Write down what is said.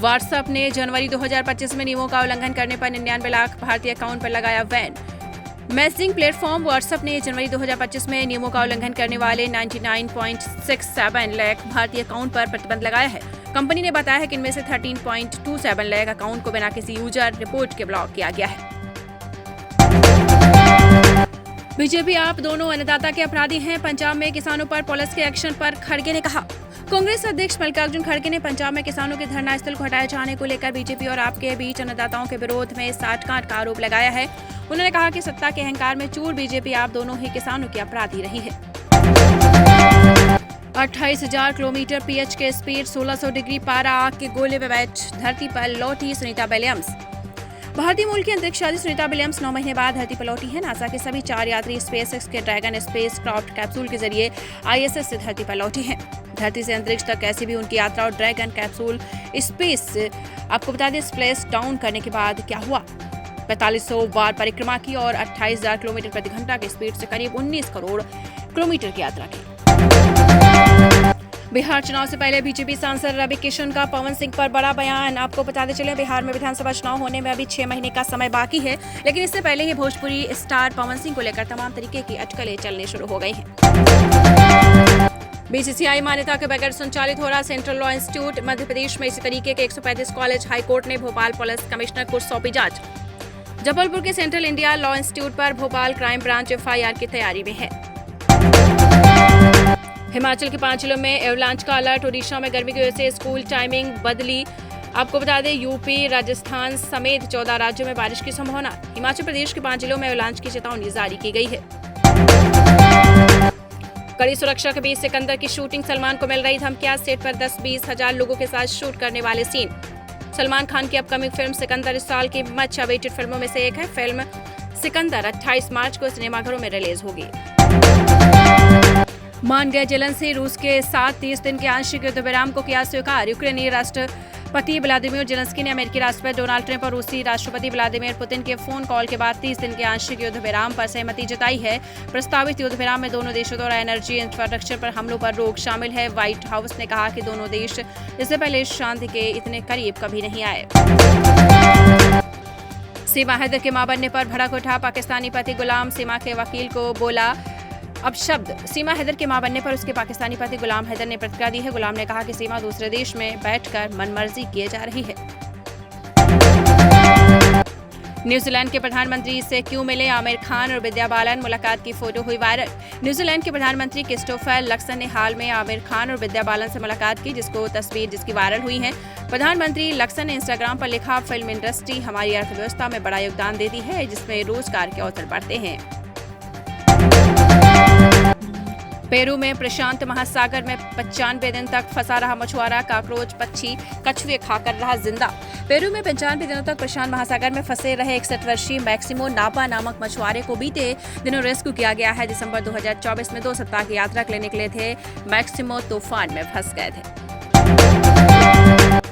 WhatsApp ने जनवरी 2025 में नियमों का उल्लंघन करने पर 99 लाख भारतीय अकाउंट पर लगाया बैन। मैसेजिंग प्लेटफॉर्म व्हाट्सएप ने जनवरी 2025 में नियमों का उल्लंघन करने वाले 99.67 लाख भारतीय अकाउंट पर प्रतिबंध लगाया है। कंपनी ने बताया है कि इनमें से 13.27 लाख अकाउंट को बिना किसी यूजर रिपोर्ट के ब्लॉक किया गया है। बीजेपी आप दोनों अन्नदाता के अपराधी हैं, पंजाब में किसानों पर पुलिस के एक्शन पर खड़गे ने कहा। कांग्रेस अध्यक्ष मल्लिकार्जुन खड़गे ने पंजाब में किसानों के धरना स्थल को हटाए जाने को लेकर बीजेपी और आप के बीच अन्नदाताओं के विरोध में साठगांठ का आरोप लगाया है। उन्होंने कहा कि सत्ता के अहंकार में चूर बीजेपी आप दोनों ही किसानों की अपराधी रही है। 28,000 किलोमीटर पीएच के स्पीड, 1600 डिग्री पारा, आग के गोले में बैठ धरती पर लौटी सुनीता विलियम्स। भारतीय मूल की अंतरिक्षयात्री सुनीता विलियम्स 9 महीने बाद धरती पर लौटी है। नासा के सभी 4 यात्री स्पेसएक्स के ड्रैगन स्पेस क्राफ्ट कैप्सूल के जरिए आईएसएस से धरती पर लौटे हैं। धरती से अंतरिक्ष तक कैसी भी उनकी यात्रा और ड्रैगन कैप्सूल स्पेस आपको बता दें स्प्लेश डाउन करने के बाद क्या हुआ। 4500 बार परिक्रमा की और 28,000 किलोमीटर प्रति घंटा की स्पीड से करीब 19 करोड़ किलोमीटर की यात्रा की। बिहार चुनाव से पहले बीजेपी सांसद रवि किशन का पवन सिंह पर बड़ा बयान। आपको बताते चले बिहार में विधानसभा चुनाव होने में अभी 6 महीने का समय बाकी है, लेकिन इससे पहले ही भोजपुरी स्टार पवन सिंह को लेकर तमाम तरीके की अटकलें चलने शुरू हो गई हैं। बीसीसीआई मान्यता के बगैर संचालित हो रहा central law institute Madhya Pradesh में इसी तरीके के 135 कॉलेज हाईकोर्ट ने भोपाल पुलिस कमिश्नर को सौंपी जांच। जबलपुर के सेंट्रल इंडिया लॉ इंस्टीट्यूट पर भोपाल क्राइम ब्रांच एफआईआर की तैयारी में है। हिमाचल के 5 जिलों में एवलांच का अलर्ट। ओडिशा में गर्मी की वजह से स्कूल टाइमिंग बदली। आपको बता दें यूपी, राजस्थान समेत 14 राज्यों में बारिश की संभावना। हिमाचल प्रदेश के 5 जिलों में एवलांच की चेतावनी जारी की गई है। कड़ी सुरक्षा के बीच सिकंदर की शूटिंग, सलमान को मिल रही धमकियां। सेट पर 10-20 हजार लोगों के साथ शूट करने वाले सीन। सलमान खान की अपकमिंग फिल्म सिकंदर इस साल की मच अवेटेड फिल्मों में से एक है। फिल्म सिकंदर 28 मार्च को सिनेमाघरों में रिलीज होगी। मान गए जलन से रूस के साथ 30 दिन के आंशिक युद्ध विराम को किया स्वीकार। यूक्रेनी राष्ट्रपति व्लादिमीर जेलेंस्की ने अमेरिकी राष्ट्रपति डोनाल्ड ट्रंप और रूसी राष्ट्रपति व्लादिमीर पुतिन के फोन कॉल के बाद 30 दिन के आंशिक युद्ध विराम पर सहमति जताई है। प्रस्तावित युद्ध विराम में दोनों देशों द्वारा एनर्जी इंफ्रास्ट्रक्चर पर हमलों पर रोक शामिल है। व्हाइट हाउस ने कहा कि दोनों देश इससे पहले शांति के इतने करीब कभी नहीं आए। सीमा हैदर के मां बनने पर भड़क उठा। पाकिस्तानी पति गुलाम सीमा के वकील को बोला अब शब्द। सीमा हैदर के मां बनने पर उसके पाकिस्तानी पति गुलाम हैदर ने प्रतिक्रिया दी है। गुलाम ने कहा कि सीमा दूसरे देश में बैठकर मनमर्जी किए जा रही है। न्यूजीलैंड के प्रधानमंत्री से क्यों मिले आमिर खान और विद्या बालन, मुलाकात की फोटो हुई वायरल। न्यूजीलैंड के प्रधानमंत्री क्रिस्टोफर लक्सन ने हाल में आमिर खान और विद्या बालन से मुलाकात की, जिसकी वायरल हुई है। प्रधानमंत्री लक्सन ने इंस्टाग्राम पर लिखा, फिल्म इंडस्ट्री हमारी अर्थव्यवस्था में बड़ा योगदान देती है, जिसमें रोजगार के अवसर बढ़ते हैं। पेरू में प्रशांत महासागर में 95 दिन तक फंसा रहा मछुआरा, काकरोच पक्षी कछुए खाकर रहा जिंदा। पेरू में 95 दिनों तक प्रशांत महासागर में फंसे रहे 61 वर्षीय मैक्सिमो नापा नामक मछुआरे को बीते दिनों रेस्क्यू किया गया है। दिसंबर 2024 में 2 सप्ताह की यात्रा के लिए निकले थे। मैक्सिमो तूफान में फंस गए थे।